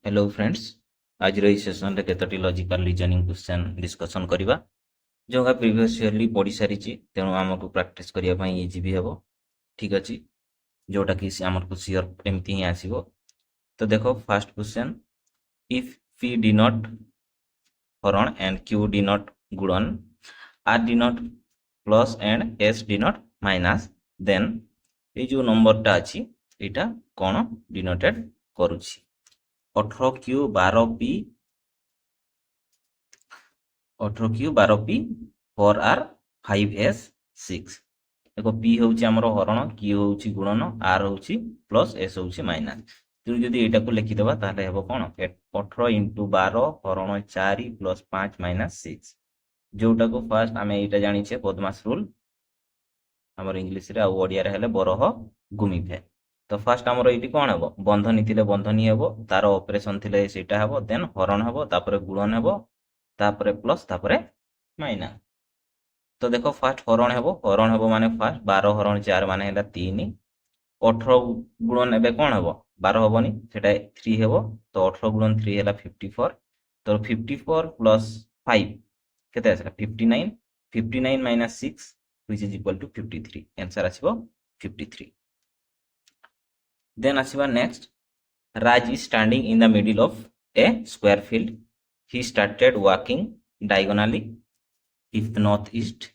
Hello friends, आज रही session रे केतोटी लॉजिकल रीजनिंग क्वेश्चन डिस्कशन करिबा जोगा प्रीवियस ईयरली पढ़ी सारी तेणु आमको प्रैक्टिस करिया पई इजी भी हेबो। ठीक अछि, जोटा कि हमको सियर एमती ही आसीबो। तो देखो first question, if P denote हरण एंड क्यू डिनोट गुणन, R denote plus and S denote minus, then ये जो नंबरटा अछि एटा कोन डिनोटेड करूछि। 18 Q 12 P 18 Q 12 P 4 R 5 S 6। देखो पी होउची हमरो हरण, क्यू होउची गुणन, आर होउची प्लस, एस होउची माइनस। तो जदि एटा को लिखि देबा ताले हेबो कोन 18 into 12 हरण 4 प्लस 5 माइनस 6। जोटा को फर्स्ट आमे एटा जानि छे पद्मास रूल, हमर इंग्लिश रे आ ओडिया रे हेले बरह गुमिफे। तो फर्स्ट हमरो एटी कोन हेबो, बंधनी थिले बंधनी हेबो, तार ऑपरेशन थिले सेटा हेबो, देन हरण हेबो, तापरे गुणन हेबो, तापरे प्लस, तापरे माइनस। तो देखो फास्ट हरण हेबो माने फास्ट 12 हरण 4 माने हेला 3, 18 गुणन एबे कोन हेबो 12 हेबोनी सेटा 3 हेबो। तो 18 गुणन 3 हेला 54। तो 54 प्लस 5 केते आसला 59, 59 minus 6 which is equal to 53। Answer आसीबो 53। देन आसीबा next, Raj is standing in the middle of a square field. He started walking diagonally with northeast.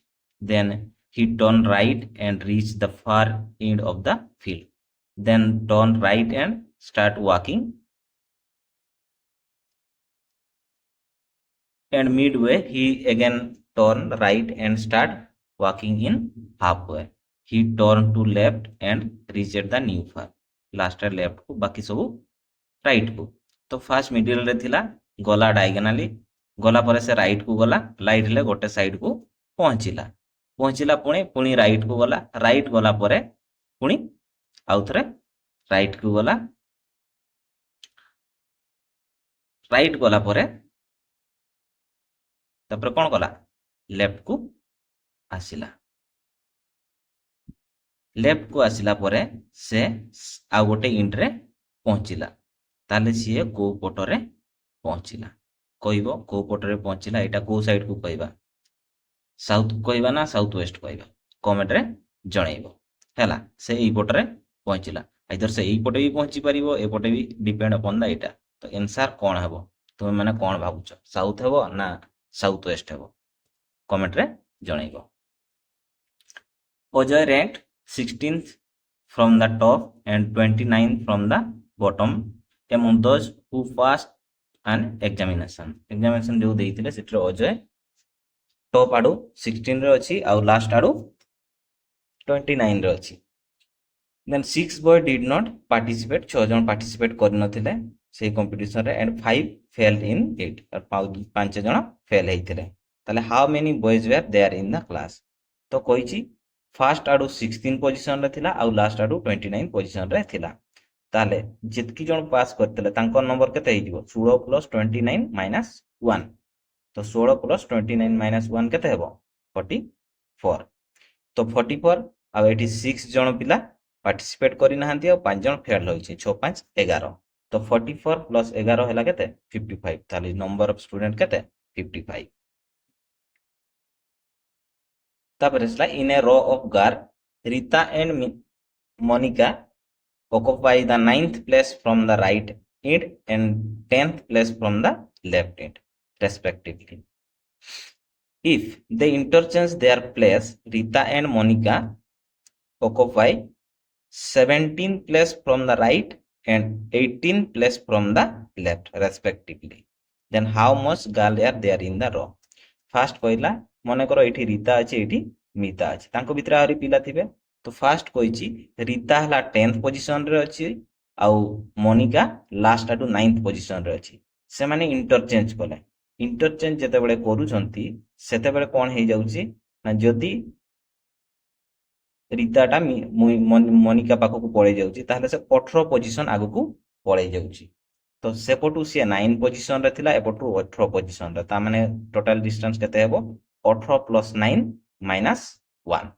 Then he turned right and reached the far end of the field. Then turn right and start walking. And midway he again turned right and start walking in halfway. He turned to left and reached the new far. Last left को बाकी सब right को। तो fast middle रे थिला, गला डायगोनाली, गला पर से राइट को गला, लाइट ले गोटे साइड को पहुंचिला, पहुंचिला पुणी पुणी राइट को गला, राइट गला परे पुणी आउ थरे राइट को गला, राइट गला परे तापर कोन गला लेफ्ट को आसिला। लेफ्ट को आसिला परे से आ गोटे इंट रे पहुंचिला, ताले सीए को पटरे पहुंचिला। कहबो को पटरे पहुंचिला, एटा को साइड को कहबा, साउथ कहबा ना साउथ वेस्ट कहबा, कमेंट रे जणैबो हैला। से एई पटरे पहुंचिला, आइदर से एई पटे भी पहुंची परिबो, ए पटे भी, डिपेंड अपॉन द एटा। तो आंसर कोन हेबो, तुम माने कोन भाबुछ, साउथ हेबो ना साउथ वेस्ट हेबो, कमेंट रे जणैबो। Ajay ranked 16th from the top and 29th from the bottom among those who passed an examination. Examination जो देइथिले सेटरे अजय टॉप आडू 16 रे अछि आ लास्ट आडू 29 रे अछि। Then 6 boy did not participate, 6 जन पार्टिसिपेट कर नथिले से कंपटीशन रे and 5 failed in it, और 5 जन फेल हेइथिले। ताले how many boys were there in the class? तो कहिछि फास्ट आडू 16 पोजिशन रे थिला आ लास्ट आडू 29 पोजिशन रे थिला। ताले जितकी जन पास करथिले तांको नंबर केते हेइदिबो 16 प्लस 29 माइनस 1। तो 16 प्लस 29 माइनस 1 केते हेबो 44। तो 44 आ एठी 6 जन पिला पार्टिसिपेट करि नहांती आ 5 जन फेल होइछि, 6 5 11। तो 44 प्लस 11 हैला केते 55। ताले नंबर ऑफ स्टूडेंट केते 55। तापर इसला इन ए रो ऑफ गार, Rita and Monika occupy the 9th place from the right end and 10th place from the left end respectively. If they interchange their place, Rita and Monica occupy 17th place from the right and 18th place from the left respectively. Then how much girls are there in the row? First कहला मने करो एठी रीता अछि एठी मीता अछि, तांको भितर आरि पिला थिबे। तो फास्ट कहिछि रीता हला 10th पोजीशन रे अछि आ मोनिका लास्ट आटू 9th पोजीशन रे अछि। से माने इंटरचेंज कले, इंटरचेंज जते बेले करूछंती सेते बेले कोन हे जाउछि ना, जदि रीताटा मोनिका पाखकू पळै जाउछि ताहले से 18 पोजीशन आगकू पळै जाउछि। तो सेपटू सी 9 पोजीशन रे थिला, एपटू 18 पोजीशन रे, ता माने टोटल डिस्टेंस केते हेबो 18 प्लस 9 माइनस 1।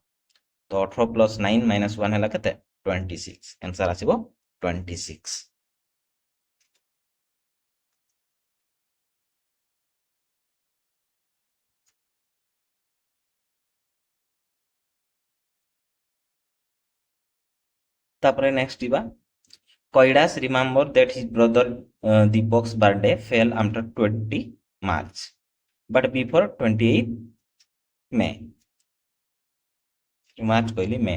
तो 18 प्लस 9 माइनस 1 हैला केते 26। आंसर आसीबो 26। तापरे नेक्स्ट जीवा Koidas remember that his brother Deepak's birthday fell after 20 March but before 28 May. March कहली May.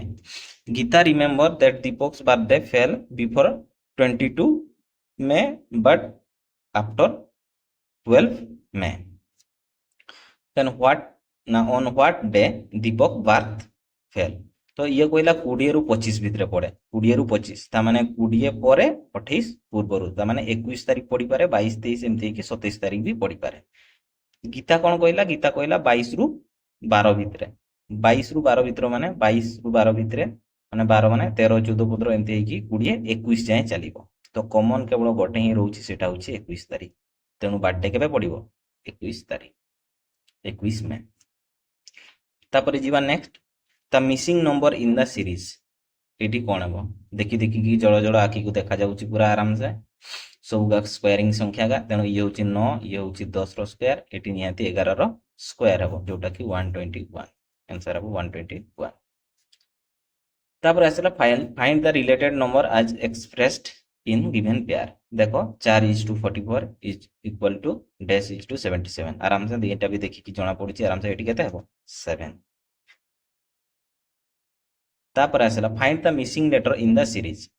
Geeta remember that Deepak's birthday fell before 22 May but after 12 May. Then on what day Deepak birth fell? तो ये कहला 20 रु 25 भितर पड़े 20 रु 25 तामाने 20 परे 28 पूर्वरु तामाने 21 तारिख पड़ी पारे 22 23 एमती कि 27 तारिख भी पड़ी पारे गीता कौन कहला गीता कहला 22 रु 12 भितर 22 रु 12 भितर माने 22 रु 12 भितर माने 12 माने 13 14 15 एमती कि 20 21 जाए चलिबो तो कॉमन केवल गोटे ही रहउछि सेटा होछि 21 तारिख तेनु बर्थडे केबे पड़िबो 21 तारिख 21 में तापर जीवा next the missing number in the series eighty कौन हम देखी देखी कि जड़ जड़ आखि को देखा जाउछि पूरा आराम से सब स्क्वायरिंग संख्या का तेणु ये होछि 9 ये होछि 10 रो स्क्वायर एटी निहाती 11 रो स्क्वायर हबो जोटा कि 121 आंसर हबो 121 तापर आसला find the related number as expressed in given pair देखो 4:44 is equal to dash is to 77 आराम से एटा भी देखि कि जणा पड़ुछि आराम से एटी केते हबो 7 तापर आसला find the missing letter in the series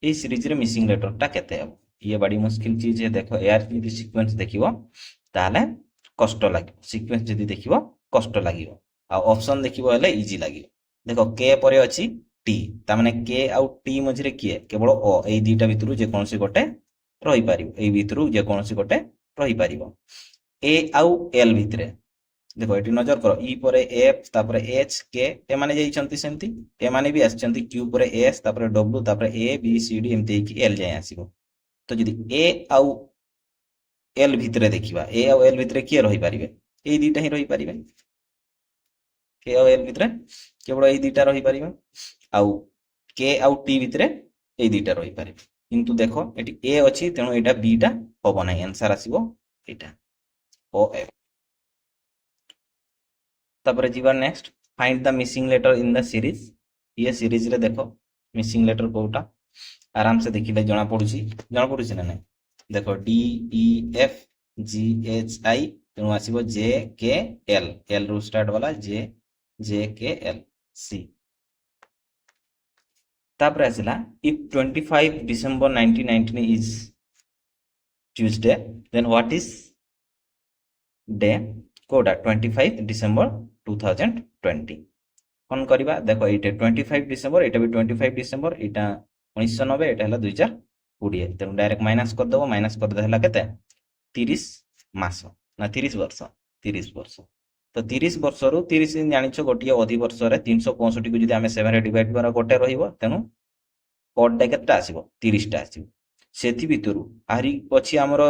ए सीरीज रे मिसिंग लेटर टा केते हबो ये बड़ी मुश्किल चीज है देखो यार यदि सीक्वेंस देखिबो ताले कष्ट लागिबो सीक्वेंस यदि देखिबो कष्ट लागिबो आ ऑप्शन देखिबो हले इजी लागिबो देखो के परे अछि टी ता माने के आउ टी मझरे किए केवल ओ ए दुईटा भितरु जे कोनसी गोटे रही पारिबो ए भितरु जे कोनसी गोटे रही पारिबो ए आउ एल भितरे देखो ये नजर करो ई पर एफ तापर एच के ए माने जाइछंती सेमती ए माने भी आछंती क्यू पर एस तापर डब्ल्यू तापर ए बी सी डी एमती कि एल जाय आसीबो तो जदि ए आउ एल भितरे देखिबा ए आउ एल भितरे किए रही पारिबे ए दुईटा ही रही पारिबे के आउ एल भितरे केवल ए दुईटा रही पारिबे आउ के आउ टी भितरे ए दुईटा रही पारिबे किंतु देखो एटी ए अछि तेनु एटा बी टा होबो नै आंसर आसीबो एटा ओ एफ तापर जीवा next find the missing letter in the series ये सीरीज रे देखो मिसिंग लेटर कोटा आराम से देखिले जना पड़ुछि ना नहीं देखो D E F G H I तेनु आसीबो जे के एल एल रू स्टार्ट वाला जे जे के एल सी तापर आसिला if 25 December 1919 is Tuesday then what is day कोडा 25 डिसेंबर 2020 कौन करवा देखो ये 25 डिसेंबर ये भी 25 डिसेंबर यहाँ 1990 ये 2020 तेणु डायरेक्ट माइनस करदेव माइनस करदे के 30 मास ना 30 वर्ष 30 वर्ष तो 30 वर्ष रु 30 दिन जानिछ गोटे अधि वर्ष रे 365 को जदि आमे 7 रे डिवाइड करा गोटे रहिबो तेणु ओड डे केटा आसीबो 30 टा आसीबो सेथि भितरु आरी अछि हमर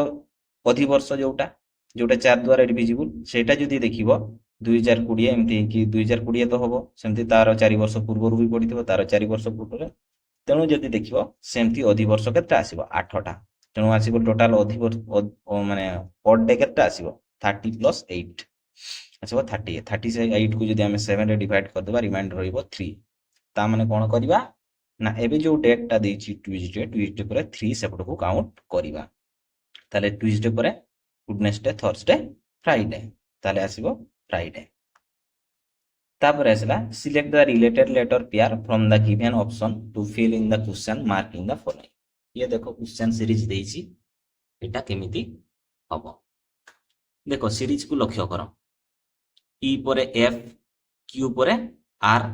अधि वर्ष जोटा जोटा 4 द्वारा डिविजिबल सेटा जदि देखिबो 2020 एमती कि 2020 तो हम सेमती तार 4 वर्ष पूर्व भी पड़ी तार 4 वर्ष पूर्व तेणु जदि देखिबो सेमती अधि वर्ष केते आसीबो 8 टा तेणु आसीबो टोटल अधि वर्ष माने ओड डे केते आसीबो 30 + 8 आसीबो 30 30 से 8 को जदि हमें 7 रे डिवाइड कर देबा रिमाइंडर रहइबो 3 ता माने कोन करबा ना एबे जो डेट टा देछि ट्यूसडे पर 3 सेपट को काउंट करबा ताले ट्यूसडे पर वेडनेसडे थर्सडे फ्राइडे ताले आसीबो फ्राइडे तापर आसला select the related letter pair from the given option to fill in the question marking the following ये देखो क्वेश्चन सीरीज देछि एटा केमिति हबो देखो सीरीज को लक्ष्य करो ई परे एफ क्यू परे आर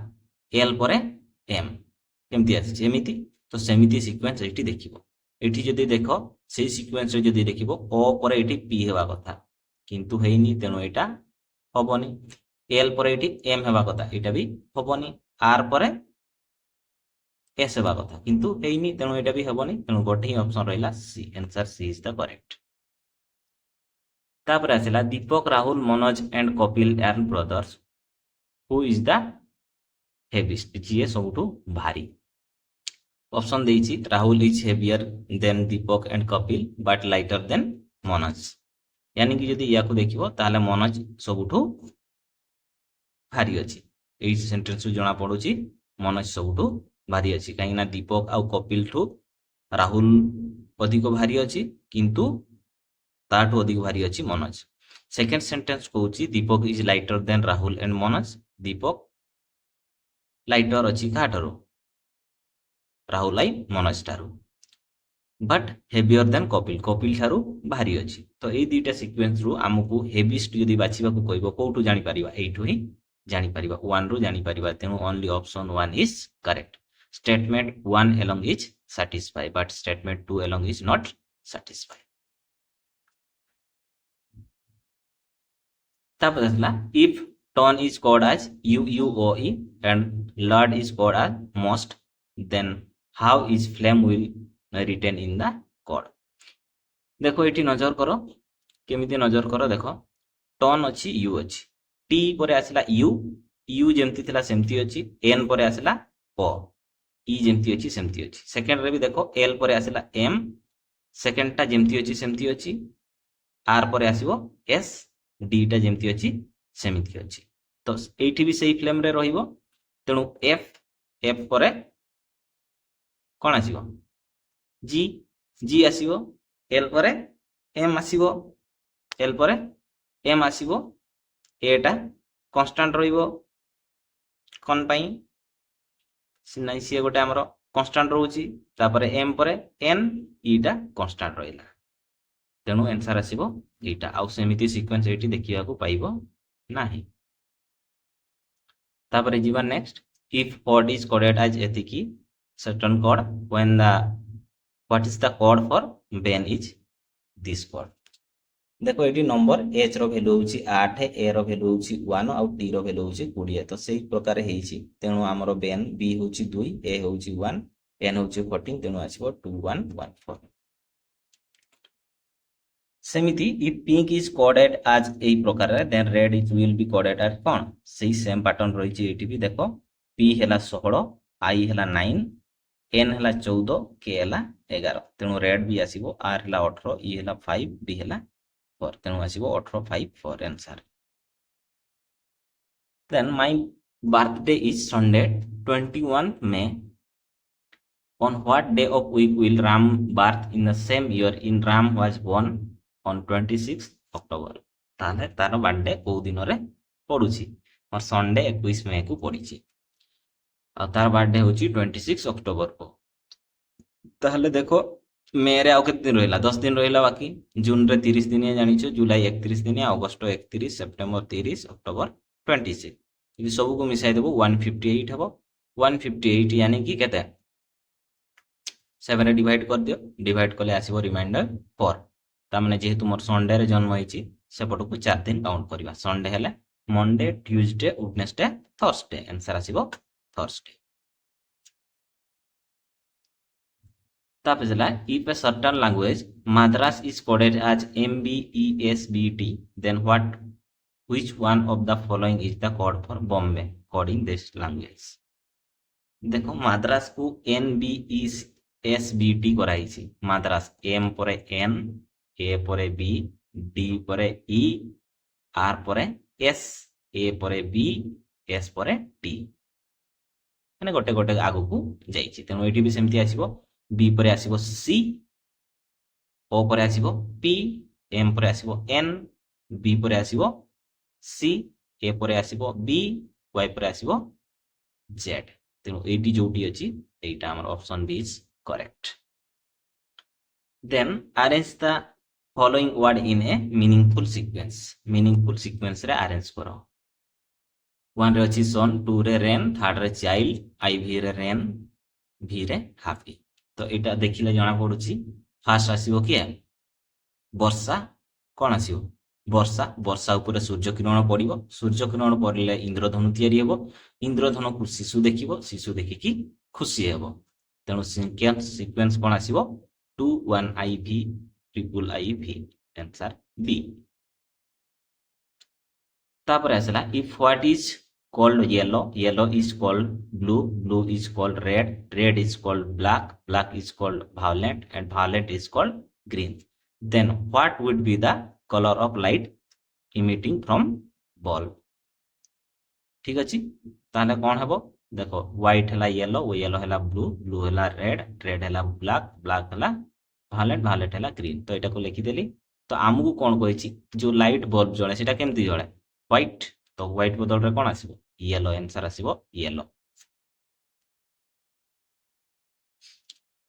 एल परे एम केमिति आछि एमिति तो सेमिति सीक्वेंस एठी देखिबो एठी जदि देखो सेही सीक्वेंस रे जदि देखिबो ओ परे एठी पी हेबा कथा किंतु हेइनी तेनो एटा हबनी एल पर एटी एम हेबा कथा एटा भी हबनी आर पर एस हेबा कथा किंतु हेइनी तेणु एटा भी हबनी तेणु गोटे ही ऑप्शन रहिला C answer C is the correct तापर आसिला Deepak Rahul Manoj and Kapil are brothers who is the heaviest जी सबुठु भारी ऑप्शन देछि Rahul is heavier than Deepak and Kapil but lighter than Manoj यानी कि यदि या को देखिबो ताले मनोज सबुठु भारी अछि एई सेंटेंस जना पडुची मनोज सबुठु भारी अच्छी कहीं दीपक आउ कपिल ठू राहुल अधिक भारी अच्छी किंतु ताठू अधिक भारी अच्छी मनोज। सेकेंड सेंटेंस कहूँ Deepak is lighter than Rahul and Manoj. Deepak lighter अच्छी क्या ठारू राहुल आई मनोज ठारू। But heavier than Kapil Kapil ठारू भारी अच्छी। तो ये दुईटा सिक्वेन्स रु आमको हेवीस्ट जदि बाछिबाकू कहब कौटू जानी परिबा एठू ही जानी परिबा 1 रु जानी परिबा। तेणु only option 1 is correct. Statement 1 along is satisfy but statement 2 along is not satisfy। तब देखला if ton is called as UUOE and lard is called as most then how is flame will written in the code। देखो ये नजर करो केमिति नजर करो देख टन अच्छी यू अच्छी टी पर आसला यू यू जमती थिला सेमती अच्छी एन पर आसला ओ ई जमती अच्छी सेमती अच्छी। सेकेंड रे भी देखो एल पर आसला एम सेकेंड टा जमती अच्छी सेमती अच्छी आर पर आसीबो एस डी टा जमती अच्छी सेमती अच्छी। तो एठी भी सही फ्लेम रे रहिबो तेणु एफ एफ पर कोन आसीबो जी जी आसीबो एल पर एम आसीबो एल पर एम आसीबो एटा कांस्टेंट रहिबो कोन पई सिनाई सी गोटे हमर कांस्टेंट रहउची तापर एम पर एन ईटा कांस्टेंट रहिला तेणु आंसर आसीबो एटा। आउ सेमिति सीक्वेंस एटी देखिया को पाइबो नाही। तापर जीवा next if code is coded as एतिकी certain code when the what is the code for when is this code। देखो ये नंबर एच रो वैल्यू होची 8 ए रो वैल्यू होची 1 और टी रो वैल्यू होची 20। तो सेही प्रकार हेची तेणु हमर बेन बी होची 2 ए होची 1 एन होची 14 तेणु आसीबो 2114। सेमिति if pink is coded as a प्रकार then red is will be coded as कोन सेही सेम पैटर्न रहिची एटी भी देखो पी हैला 16 आई हैला 9 एन हैला 14 के हैला 11 तेणु रेड भी आसीबो आर हैला 18 ई हैला 5 बी हैला 4 तेणु आसीबो 18 5 4 answer. Then my birthday is Sunday 21 May on what day of week will Ram birth in the same year in Ram was born on 26 October। ताले तार बर्थडे को दिन रे पडुची और संडे 21 May को पडीची और तार बर्थडे होची 26 अक्टोबर को। ताहले देखो मेरे आउ केते दिन रहिला 10 दिन रहिला बाकी जून रे 30 दिन जानिछो जुलाई 31 दिन अगस्त 31 सेप्टेम्बर 30 अक्टोबर 26 ये सब को मिसाई देबो 158 हबो 158 यानी कि केते 7 रे डिवाइड कर दियो डिवाइड करले आसीबो रिमाइंडर 4 ता माने जेहेतु मोर संडे रे जन्म होईची सेपटो को 4 दिन काउंट करबा संडे हेले Monday Tuesday Wednesday Thursday answer आसीबो Thursday. If a certain language Madras is coded as MBESBT then which one of the following is the code for Bombay coding this language। देखो माद्रास को NBESBT कराई Madras M पर N A पर B D पर E R पर S A पर B S पर T माने गोटे गोटे आगु को जाइछि तेनो एटी भी सेमति आसीबो बी पर आसीबो सी ओ पर आसीबो पी एम पर आसीबो एन बी पर आसीबो सी ए पर आसीबो बी वाई पर आसीबो जेड तेनु एटी जोटी अछि एटा हमर option B is correct. Then arrange the following word in a meaningful sequence रे अरेंज करो 1 रे अछि सन 2 रे रेन 3 रे चाइल्ड आई भी रे रेन भी रे हैप्पी। तो एटा देखिले जाना पडुची फास्ट आसीबो किए वर्षा कोन आसीबो वर्षा वर्षा ऊपर सूर्य किरण पड़िबो सूर्य किरण पड़िले इंद्रधनु तयारी हेबो इंद्रधनु को शिशु देखिबो शिशु देखि कि खुशी हेबो तेनु सीक्वेंस कोन आसीबो 2 1 आई भी ट्रिपल आई भी आंसर बी। तापर आसला if what is called yellow is called blue is called red is called black is called violet is called green then what would be the color of light emitting from bulb। ठीक अछि ताले कोन हेबो देखो white है yellow, वो yellow है blue, blue है red, red है ब्लैक, ब्लैक है भायोलेट, भायोलेट है ग्रीन। तो यहाँ लिखिदेली। तो आमको कौन कही जो लाइट बल्ब जले से केमती जले व्हाइट। तो व्हाइट बदल में कौन आसो येलो, आंसर आसो yellow.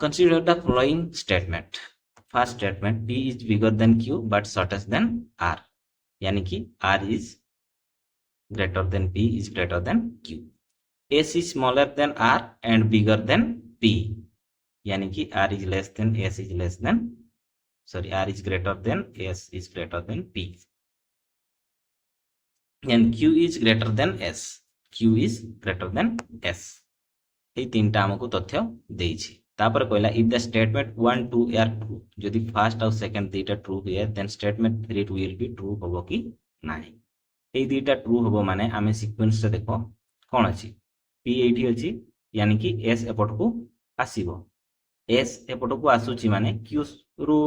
Consider the following statement. First statement, P is bigger than Q but shorter than R. यानी कि R is greater than P is greater than Q. S is smaller than R and bigger than P. यानी कि R is less than S is less than, sorry, R is greater than S is greater than P. And Q is greater than S. Q is greater than S. এই তিনটা আমাকে তথ্য দেইছি। তারপরে কইলা if the statement 1 2 are true, যদি first আর second দুইটা ট্রু হুয়ে then statement 3 will be true হবো কি নাই। এই দুইটা ট্রু হবো মানে আমি সিকোয়েন্সটা দেখো কোন আছে পি এইটি আছে, यानी कि এস এপটকু আসিব। এস এপটকু আসুচি মানে কিউ রু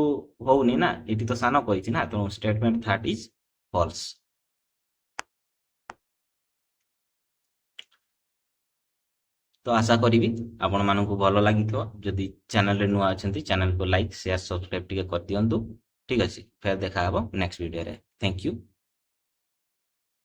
হউনি না, এটি তো সানো কইছি না, তো স্টেটমেন্ট 3 ইজ ফলস। तो आशा करी आपण मानक भल लगी। जदि चैनल नुआ अच्छा चैनल को लाइक शेयर सब्सक्राइब टी कर दिंतु। ठीक अच्छे, फिर देखा नेक्स्ट वीडियो रे। Thank you.